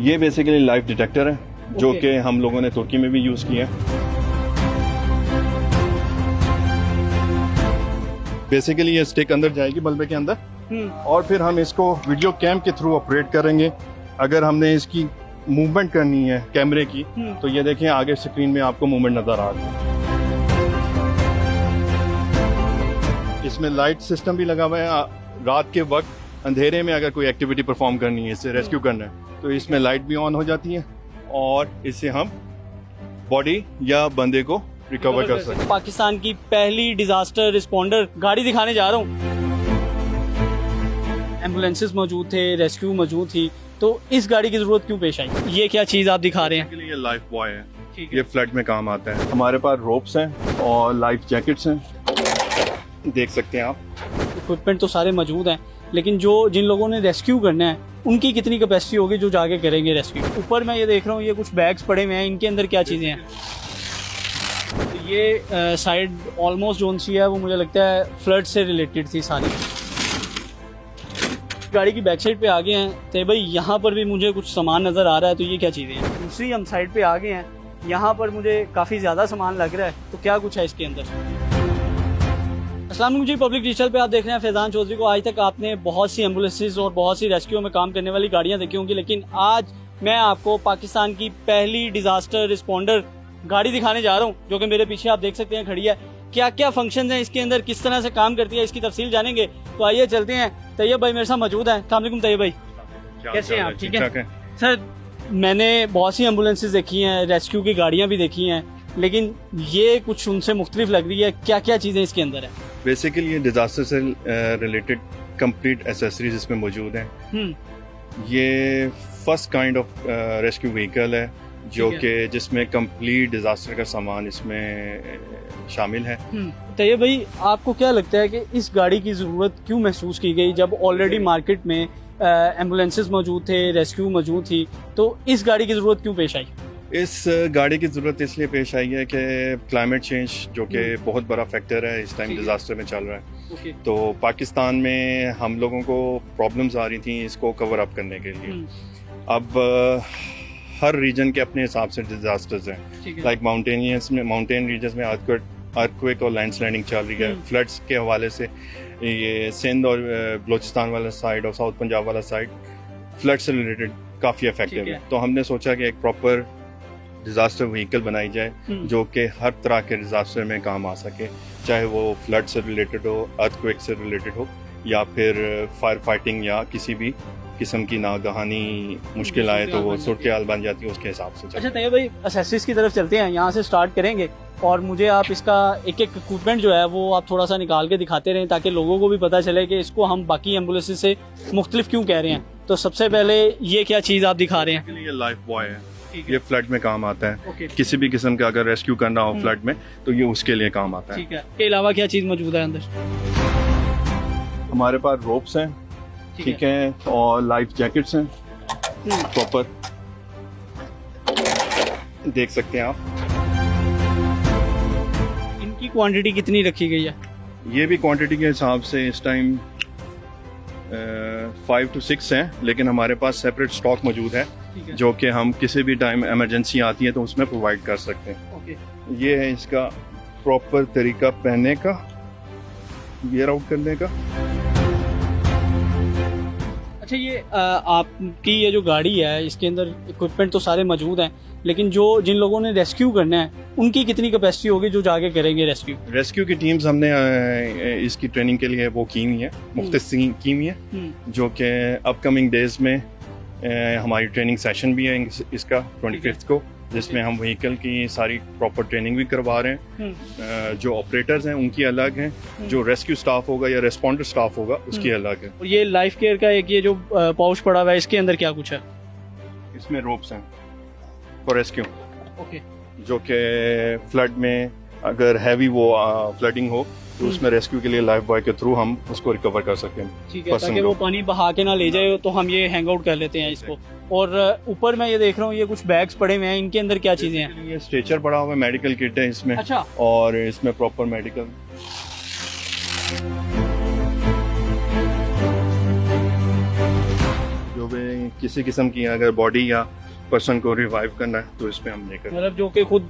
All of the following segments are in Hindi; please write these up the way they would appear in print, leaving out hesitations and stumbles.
ये बेसिकली लाइफ डिटेक्टर है जो कि हम लोगों ने तुर्की में भी यूज़ किया है। बेसिकली ये स्टिक अंदर जाएगी बल्ब के अंदर और फिर हम इसको वीडियो कैम के थ्रू ऑपरेट करेंगे। अगर हमने इसकी मूवमेंट करनी है कैमरे की तो ये देखें आगे स्क्रीन में आपको मूवमेंट नजर आ रही है। इसमें लाइट सिस्टम भी लगा हुआ है। रात के वक्त अंधेरे में अगर कोई एक्टिविटी परफॉर्म करनी है, इससे रेस्क्यू करना है, तो इसमें लाइट भी ऑन हो जाती है और इससे हम बॉडी या बंदे को रिकवर कर सकते हैं। पाकिस्तान की पहली डिजास्टर रिस्पॉन्डर गाड़ी दिखाने जा रहा हूँ। एम्बुलेंसेस मौजूद थे, रेस्क्यू मौजूद थी, तो इस गाड़ी की जरूरत क्यों पेश आई? ये क्या चीज आप दिखा रहे हैं? ये लाइफ बॉय है, ये फ्लड में काम आता है। हमारे पास रोप्स हैं और लाइफ जैकेट्स हैं, देख सकते हैं आप। इक्विपमेंट तो सारे मौजूद हैं, लेकिन जिन लोगों ने रेस्क्यू करना है उनकी कितनी कैपेसिटी होगी जो जाके करेंगे रेस्क्यू? ऊपर मैं ये देख रहा हूँ, ये कुछ बैग्स पड़े हुए हैं, इनके अंदर क्या चीजें हैं? तो ये साइड ऑलमोस्ट जोन सी है, वो मुझे लगता है फ्लड से रिलेटेड थी सारी। गाड़ी की बैक साइड पे आ गए हैं तो भाई यहाँ पर भी मुझे कुछ सामान नजर आ रहा है, तो ये क्या चीजें हैं? दूसरी हम साइड पे आ गए हैं, यहाँ पर मुझे काफी ज्यादा सामान लग रहा है, तो क्या कुछ है इसके अंदर? अस्सलाम वालेकुम जी, पब्लिक डिजिटल पे आप देख रहे हैं फैजान चौधरी को। आज तक आपने बहुत सी एम्बुलेंसेज और बहुत सी रेस्क्यू में काम करने वाली गाड़ियां देखी होंगी, लेकिन आज मैं आपको पाकिस्तान की पहली डिजास्टर रिस्पॉन्डर गाड़ी दिखाने जा रहा हूं, जो कि मेरे पीछे आप देख सकते हैं खड़ी है। क्या क्या फंक्शन है इसके अंदर, किस तरह से काम करती है, इसकी तफसील जानेंगे। तो आइए चलते हैं। तैयब भाई मेरे साथ मौजूद है। अस्सलाम वालेकुम तैयब भाई, कैसे हैं आप? ठीक है सर, मैंने बहुत सी एम्बुलेंसेज देखी हैं, रेस्क्यू की गाड़ियां भी देखी हैं, लेकिन ये कुछ उनसे मुख्तलिफ लग रही है। क्या क्या चीजें इसके अंदर है? बेसिकली ये डिजास्टर से रिलेटेड कंप्लीट एसेसरीज इसमें मौजूद हैं। ये first kind of rescue vehicle है जो कि जिसमें कंप्लीट डिजास्टर का सामान इसमें शामिल है। तैयब भाई, आपको क्या लगता है कि इस गाड़ी की जरूरत क्यों महसूस की गई जब ऑलरेडी मार्केट में एम्बुलेंसेज मौजूद थे, रेस्क्यू मौजूद थी, तो इस गाड़ी की जरूरत क्यों पेश आई? इस गाड़ी की ज़रूरत इसलिए पेश आई है कि क्लाइमेट चेंज जो कि बहुत बड़ा फैक्टर है इस टाइम डिज़ास्टर में चल रहा है। तो पाकिस्तान में हम लोगों को प्रॉब्लम्स आ रही थी इसको कवर अप करने के लिए। अब हर रीजन के अपने हिसाब से डिज़ास्टर्स हैं। लाइक माउंटेन रीजन में अर्थक्वेक और लैंडस्लाइडिंग चल रही है। फ्लड्स के हवाले से ये सिंध और बलोचिस्तान वाला साइड और साउथ पंजाब वाला साइड फ्लड से रिलेटेड काफ़ी अफेक्टेड है। तो हमने सोचा कि एक प्रॉपर डिजास्टर व्हीकल बनाई जाए जो कि हर तरह के डिजास्टर में काम आ सके, चाहे वो फ्लड से रिलेटेड हो, अर्थक्वेक से रिलेटेड हो, या फिर फायर फाइटिंग या किसी भी किस्म की नागहानी मुश्किल आए तो वो सूरत हाल बन जाती है उसके हिसाब से। अच्छा तैयब भाई, एसेसरीज की तरफ चलते हैं, यहाँ से स्टार्ट करेंगे और मुझे आप इसका एक एक इक्विपमेंट जो है वो आप थोड़ा सा निकाल के दिखाते रहें ताकि लोगों को भी पता चले कि इसको हम बाकी एम्बुलेंस से मुख्तलिफ क्यों कह रहे हैं। तो सबसे पहले ये क्या चीज़ आप दिखा रहे हैं? ये लाइफ बॉय है, ये फ्लड में काम आता है। किसी भी किस्म का अगर रेस्क्यू करना हो फ्लड में तो ये उसके लिए काम आता है। ठीक है, इसके अलावा क्या चीज़ मौजूद है अंदर? हमारे पास रोप्स हैं, ठीक है, और लाइफ जैकेट्स हैं प्रॉपर, देख सकते हैं आप। इनकी क्वांटिटी कितनी रखी गई है? ये भी क्वांटिटी के हिसाब से इस टाइम 5 to 6 हैं, लेकिन हमारे पास सेपरेट स्टॉक मौजूद है जो कि हम किसी भी टाइम इमरजेंसी आती है तो उसमें प्रोवाइड कर सकते हैं। ये है इसका प्रॉपर तरीका पहनने का, वेयर आउट करने का। अच्छा, ये आपकी ये जो गाड़ी है इसके अंदर इक्विपमेंट तो सारे मौजूद हैं, लेकिन जिन लोगों ने रेस्क्यू करना है उनकी कितनी कैपेसिटी होगी जो जाके करेंगे रेस्क्यू? रेस्क्यू की टीम्स हमने इसकी ट्रेनिंग के लिए वो की हुई है, मुख्तसर की हुई है, जो कि अपकमिंग डेज में हमारी ट्रेनिंग सेशन भी है इसका 25th को, जिसमें हम व्हीकल की सारी प्रॉपर ट्रेनिंग भी करवा रहे हैं। जो ऑपरेटर्स हैं उनकी अलग हैं, जो रेस्क्यू स्टाफ होगा या रेस्पॉन्डर स्टाफ होगा उसकी अलग है। और ये लाइफ केयर का एक ये जो पाउच पड़ा हुआ है, इसके अंदर क्या कुछ है? इसमें रोप्स हैं फॉर रेस्क्यू, जो कि फ्लड में अगर हैवी वो फ्लडिंग हो तो उसमें रेस्क्यू के लिए लाइफ बॉय के थ्रू हम उसको रिकवर कर सकते हैं। ठीक है, ताकि वो पानी बहा के ना ले जाए, तो हम ये हैंग आउट कर लेते हैं इसको। और ऊपर मैं ये देख रहा हूँ, ये कुछ बैग्स पड़े हुए हैं, इनके अंदर क्या चीजें हैं? ये स्ट्रेचर पड़ा हुआ है, मेडिकल किट है इसमें। अच्छा। और इसमें प्रॉपर मेडिकल जो भी किसी किस्म की अगर बॉडी या पर्सन को रिवाइव करना है तो इसमें हम लेकर मतलब जो कि खुद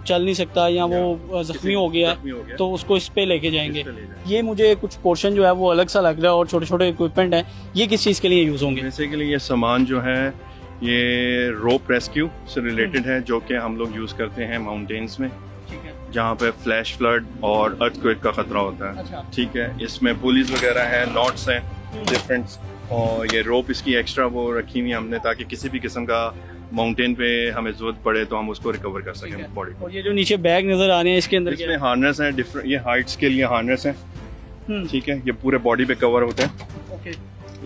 चल नहीं सकता या वो जख्मी हो गया है तो उसको इस पे लेके जाएंगे। ये मुझे कुछ पोर्शन जो है वो अलग सा लग रहा है और छोटे छोटे इक्विपमेंट है, ये किस चीज़ के लिए यूज़ होंगे? बेसिकली ये सामान जो है ये रोप रेस्क्यू से रिलेटेड है, जो कि हम लोग यूज़ करते हैं माउंटेन्स में, जहाँ पे फ्लैश फ्लड और अर्थक्वेक का खतरा होता है। अच्छा। ठीक है, इसमें पुलिस वगैरह है, नॉट्स हैं डिफरेंट, और ये रोप इसकी एक्स्ट्रा वो रखी हुई है हमने, ताकि किसी भी किस्म का माउंटेन पे हमें जरूरत पड़े तो हम उसको रिकवर कर सकें बॉडी को। और ये जो नीचे बैग नजर आ रहे हैं इसके अंदर इसमें हार्नेस है डिफरेंट, ये हाइट्स के लिए हार्नेस है। ठीक है, ये पूरे बॉडी पे कवर होते हैं।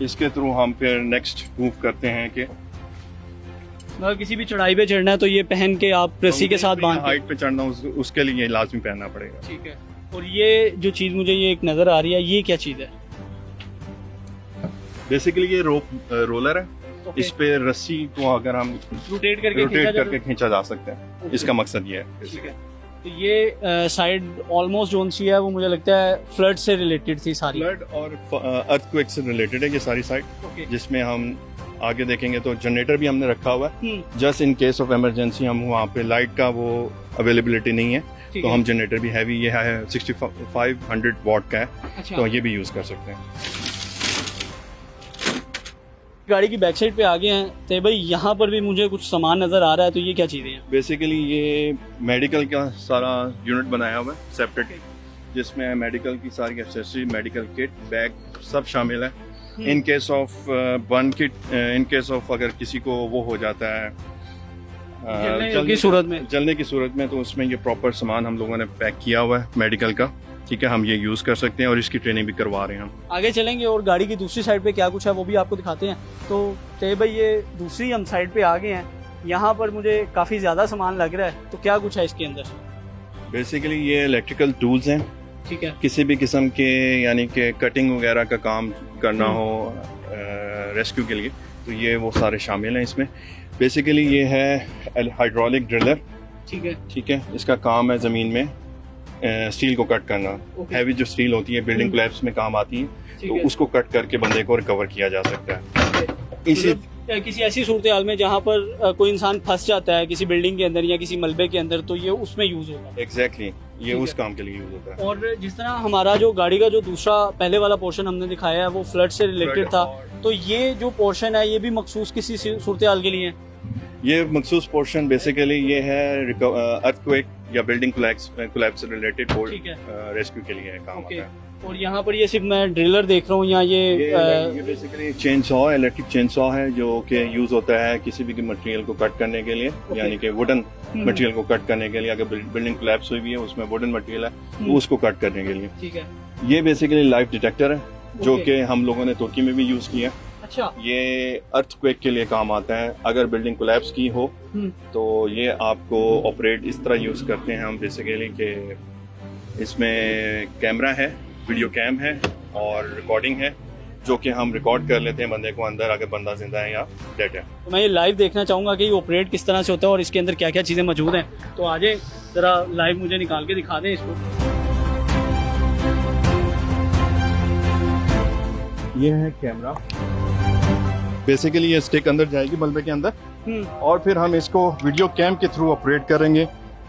इसके थ्रू हम फिर नेक्स्ट मूव करते हैं कि अगर किसी भी चढ़ाई पे चढ़ना है तो ये पहन के आप रस्सी के साथ बांध हाइट पे चढ़ना उसके लिए ये लाजमी पहनना पड़ेगा। ठीक है। और ये जो चीज मुझे ये एक नजर आ रही है, ये क्या चीज है? बेसिकली ये रोप रोलर है। इस पे रस्सी को अगर हम रोटेट करके खींचा जा सकता है, इसका मकसद ये है। ठीक है। तो ये साइड ऑलमोस्ट जोन सी है वो मुझे लगता है फ्लड से रिलेटेड थी सारी, फ्लड और अर्थक्वेक से रिलेटेड है ये सारी साइड। जिसमें हम आगे देखेंगे तो जनरेटर भी हमने रखा हुआ है, just in case of emergency हम वहाँ पे लाइट का वो अवेलेबिलिटी नहीं है तो हम जनरेटर भी हैवी, ये है 6500 वॉट का है। अच्छा। तो ये भी यूज कर सकते हैं। गाड़ी की बैक साइड पे आ गए हैं तो भाई यहाँ पर भी मुझे कुछ सामान नजर आ रहा है, तो ये क्या चीजें हैं? बेसिकली ये मेडिकल का सारा यूनिट बनाया हुआ है सेपरेट, जिसमें मेडिकल की सारी एक्सेसरी, मेडिकल किट, बैग सब शामिल है। In case of one kit, in case of अगर किसी को वो हो जाता है जलने की सूरत में तो उसमें ये प्रॉपर सामान हम लोगों ने पैक किया हुआ है मेडिकल का। ठीक है, हम ये यूज कर सकते हैं और इसकी ट्रेनिंग भी करवा रहे हैं हम। आगे चलेंगे और गाड़ी की दूसरी साइड पे क्या कुछ है वो भी आपको दिखाते हैं। तो भाई ये दूसरी हम साइड पे आ गए हैं, यहाँ पर मुझे काफी ज्यादा सामान लग रहा है, तो क्या कुछ है इसके अंदर? बेसिकली ये इलेक्ट्रिकल टूल्स हैं। ठीक है। किसी भी किस्म के यानी कि कटिंग वगैरह का काम करना हो रेस्क्यू के लिए तो ये वो सारे शामिल हैं इसमें। बेसिकली ये है हाइड्रोलिक ड्रिलर। ठीक है। ठीक है, इसका काम है ज़मीन में स्टील को कट करना। हैवी जो स्टील होती है बिल्डिंग क्लैब्स में काम आती है, तो उसको कट करके बंदे को रिकवर किया जा सकता है। इसी किसी ऐसी सूरत हाल में जहाँ पर कोई इंसान फंस जाता है किसी बिल्डिंग के अंदर या किसी मलबे के अंदर, तो ये उसमें यूज होता है। एग्जैक्टली, ये उस काम के लिए यूज होता है। और जिस तरह हमारा जो गाड़ी का जो दूसरा पहले वाला पोर्शन हमने दिखाया है वो फ्लड से रिलेटेड था, तो ये जो पोर्शन है ये भी मखसूस किसी सूरत हाल के लिए है? ये मखसूस पोर्शन बेसिकली ये है अर्थक्वेक या बिल्डिंग कोलैप्स से रिलेटेड रेस्क्यू के लिए काम होता है। और यहाँ पर ये सिर्फ मैं ड्रिलर देख रहा हूँ या ये basically chain saw, electric chain saw है जो कि यूज होता है किसी भी मटेरियल को कट करने के लिए, यानी कि वुडन मटेरियल को कट करने के लिए। अगर बिल्डिंग कोलैप्स हुई भी है उसमें वुडन मटेरियल है तो उसको कट करने के लिए। ठीक है। ये बेसिकली लाइफ डिटेक्टर है जो कि हम लोगों ने तुर्की में भी यूज किया। अच्छा। ये अर्थक्वेक के लिए काम आता है। अगर बिल्डिंग कोलैप्स की हो तो ये आपको ऑपरेट इस तरह यूज करते हैं हम बेसिकली कि इसमें कैमरा है, वीडियो कैम है और रिकॉर्डिंग है, जो कि हम रिकॉर्ड कर लेते हैं बंदे को अंदर, अगर बंदा जिंदा है या डेड है। तो मैं ये लाइव देखना चाहूंगा कि ये ऑपरेट किस तरह से होता है और इसके अंदर क्या क्या चीजें मौजूद हैं। तो आजे जरा लाइव मुझे निकाल के दिखा दें इसको। ये है कैमरा। बेसिकली ये स्टिक अंदर जाएगी मलबे के अंदर और फिर हम इसको वीडियो कैम के थ्रू ऑपरेट करेंगे।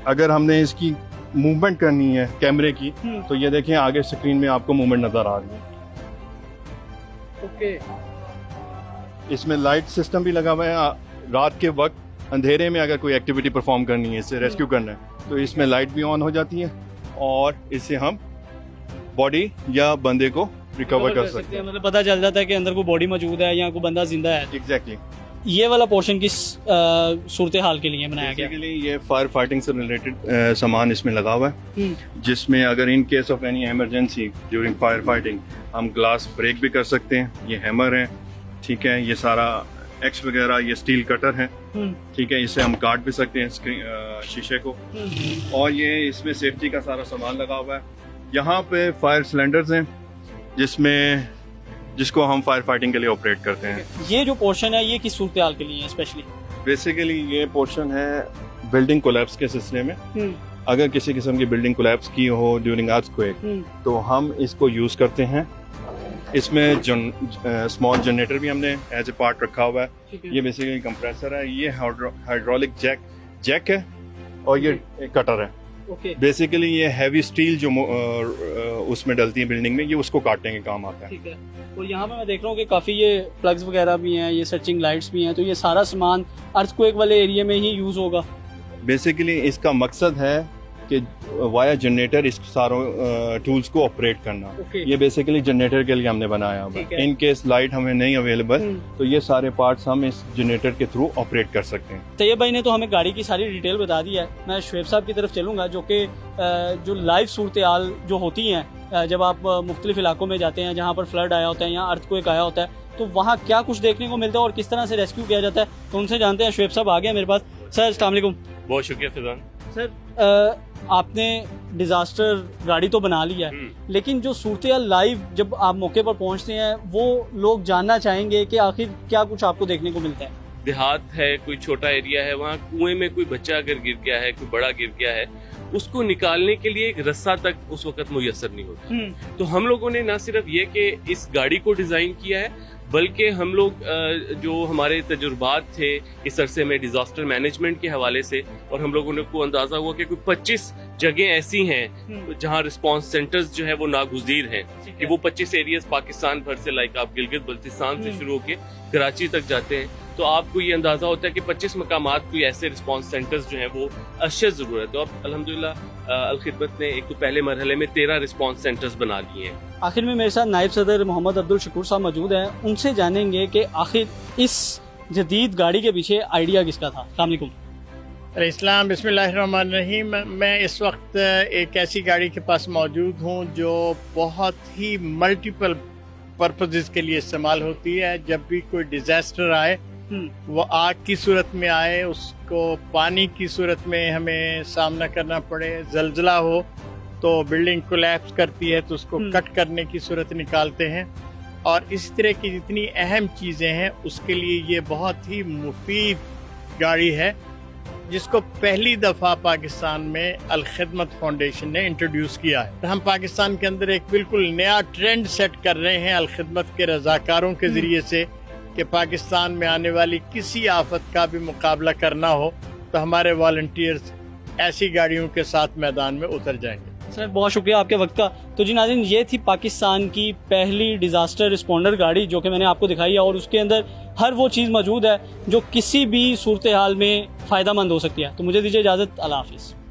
अगर हमने इसकी मूवमेंट करनी है कैमरे की तो ये देखें आगे स्क्रीन में आपको मूवमेंट नजर आ रही है। ओके। इसमें लाइट सिस्टम भी लगा हुआ है। रात के वक्त अंधेरे में अगर कोई एक्टिविटी परफॉर्म करनी है, इससे रेस्क्यू करना है, तो इसमें लाइट भी ऑन हो जाती है और इससे हम बॉडी या बंदे को रिकवर कर सकते हैं। मतलब पता चल जाता है कि अंदर कोई बॉडी मौजूद है या कोई बंदा जिंदा है। एग्जैक्टली। ये वाला पोर्शन किस सूरत हाल के लिए बनाया गया? ये फायर फाइटिंग से रिलेटेड सामान इसमें लगा हुआ है, जिसमें अगर in case of any emergency during fire fighting हम ग्लास ब्रेक भी कर सकते हैं। ये हैमर है, ठीक है, ये सारा एक्स वगैरह, ये स्टील कटर है, ठीक है, इससे हम काट भी सकते हैं शीशे को। और ये इसमें सेफ्टी का सारा सामान लगा हुआ है। यहाँ पे फायर सिलेंडर्स हैं जिसको हम फायर फाइटिंग के लिए ऑपरेट करते हैं। ये जो पोर्शन है ये किस सूरत हाल के लिए है स्पेशली? बेसिकली ये पोर्शन है बिल्डिंग कोलैप्स के सिलसिले में। अगर किसी किस्म की बिल्डिंग कोलैप्स की हो ड्यूरिंग अर्थक्वेक तो हम इसको यूज करते हैं इसमें स्मॉल जनरेटर भी हमने एज ए पार्ट रखा हुआ है। ठीक है। ये बेसिकली कंप्रेसर है, ये हाइड्रोलिक जैक है और ये कटर है। ओके। बेसिकली ये हैवी स्टील जो उसमें डलती है बिल्डिंग में, ये उसको काटने के काम आता है। ठीक है। और यहाँ पे मैं देख रहा हूँ कि काफ़ी ये प्लग्स वगैरह भी हैं, ये सर्चिंग लाइट्स भी हैं, तो ये सारा सामान अर्थक्वेक वाले एरिया में ही यूज़ होगा। बेसिकली इसका मकसद है कि वाया जनरेटर इस सारों टूल्स को ऑपरेट करना। ओके। ये बेसिकली जनरेटर के लिए हमने बनाया हुआ ठीक है। है। इन केस लाइट हमें नहीं अवेलेबल तो ये सारे पार्ट्स हम इस जनरेटर के थ्रू ऑपरेट कर सकते हैं। तैयब भाई ने तो हमें गाड़ी की सारी डिटेल बता दी है। मैं शुएब साहब की तरफ चलूँगा, जो कि जो लाइव सूरत हाल जो होती हैं जब आप मुख्तलिफ इलाकों में जाते हैं जहाँ पर फ्लड आया होता है या अर्थक्वेक आया होता है, तो वहाँ क्या कुछ देखने को मिलता है और किस तरह से रेस्क्यू किया जाता है, तो उनसे जानते हैं। शुएब साहब आ गए मेरे पास। सर अस्सलाम वालेकुम। बहुत शुक्रिया फिजान। सर आपने डिजास्टर गाड़ी तो बना लिया है, लेकिन जो सूरत लाइव जब आप मौके पर पहुंचते हैं वो लोग जानना चाहेंगे कि आखिर क्या कुछ आपको देखने को मिलता है। देहात है, कोई छोटा एरिया है, वहाँ कुएं में कोई बच्चा अगर गिर गया है, कोई बड़ा गिर गया है, उसको निकालने के लिए एक रस्सा तक उस वक्त मुयस्सर नहीं होता। तो हम लोगों ने न सिर्फ ये कि इस गाड़ी को डिजाइन किया है, बल्कि हम लोग जो हमारे तजुर्बात थे इस अरसे में डिजास्टर मैनेजमेंट के हवाले से, और हम लोगों को अंदाजा हुआ कि कोई 25 जगह ऐसी हैं जहां रिस्पांस सेंटर्स जो है वो नागुज़ीर हैं, कि वो 25 एरियाज पाकिस्तान भर से, लाइक आप गिलगित बल्तिस्तान से शुरू होके कराची तक जाते हैं, तो आपको ये अंदाजा होता है कि 25 मकामात कोई ऐसे रिस्पांस सेंटर्स जो हैं वो अशद जरूरत है। और अल्हम्दुलिल्लाह अल-खिदमत ने एक तो पहले मरहले में 13 रिस्पांस सेंटर्स बना लिए हैं। आखिर में मेरे साथ नायब सदर मोहम्मद अब्दुल शकूर साहब मौजूद हैं, उनसे जानेंगे कि आखिर इस जदीद गाड़ी के पीछे आइडिया किसका था। अस्सलाम वालेकुम। इस्लाम बिस्मिल्लाहिर्रहमानिर्रहीम। मैं इस वक्त एक ऐसी गाड़ी के पास मौजूद हूँ जो बहुत ही मल्टीपल पर्पसेस के लिए इस्तेमाल होती है। जब भी कोई डिजास्टर आए, वो आग की सूरत में आए, उसको पानी की सूरत में हमें सामना करना पड़े, जलजला हो तो बिल्डिंग कोलैप्स करती है तो उसको कट करने की सूरत निकालते हैं, और इस तरह की जितनी अहम चीज़ें हैं उसके लिए ये बहुत ही मुफीद गाड़ी है, जिसको पहली दफ़ा पाकिस्तान में अल-खिदमत फाउंडेशन ने इंट्रोड्यूस किया है। हम पाकिस्तान के अंदर एक बिल्कुल नया ट्रेंड सेट कर रहे हैं अल-खिदमत के रज़ाकारों के ज़रिए से, कि पाकिस्तान में आने वाली किसी आफत का भी मुकाबला करना हो तो हमारे वॉलंटियर्स ऐसी गाड़ियों के साथ मैदान में उतर जाएंगे। सर बहुत शुक्रिया आपके वक्त का। तो जी नाज़रीन, ये थी पाकिस्तान की पहली डिजास्टर रिस्पॉन्डर गाड़ी जो कि मैंने आपको दिखाई है, और उसके अंदर हर वो चीज़ मौजूद है जो किसी भी सूरत हाल में फ़ायदा मंद हो सकती है। तो मुझे दीजिए इजाज़त। अल्लाह हाफिज़।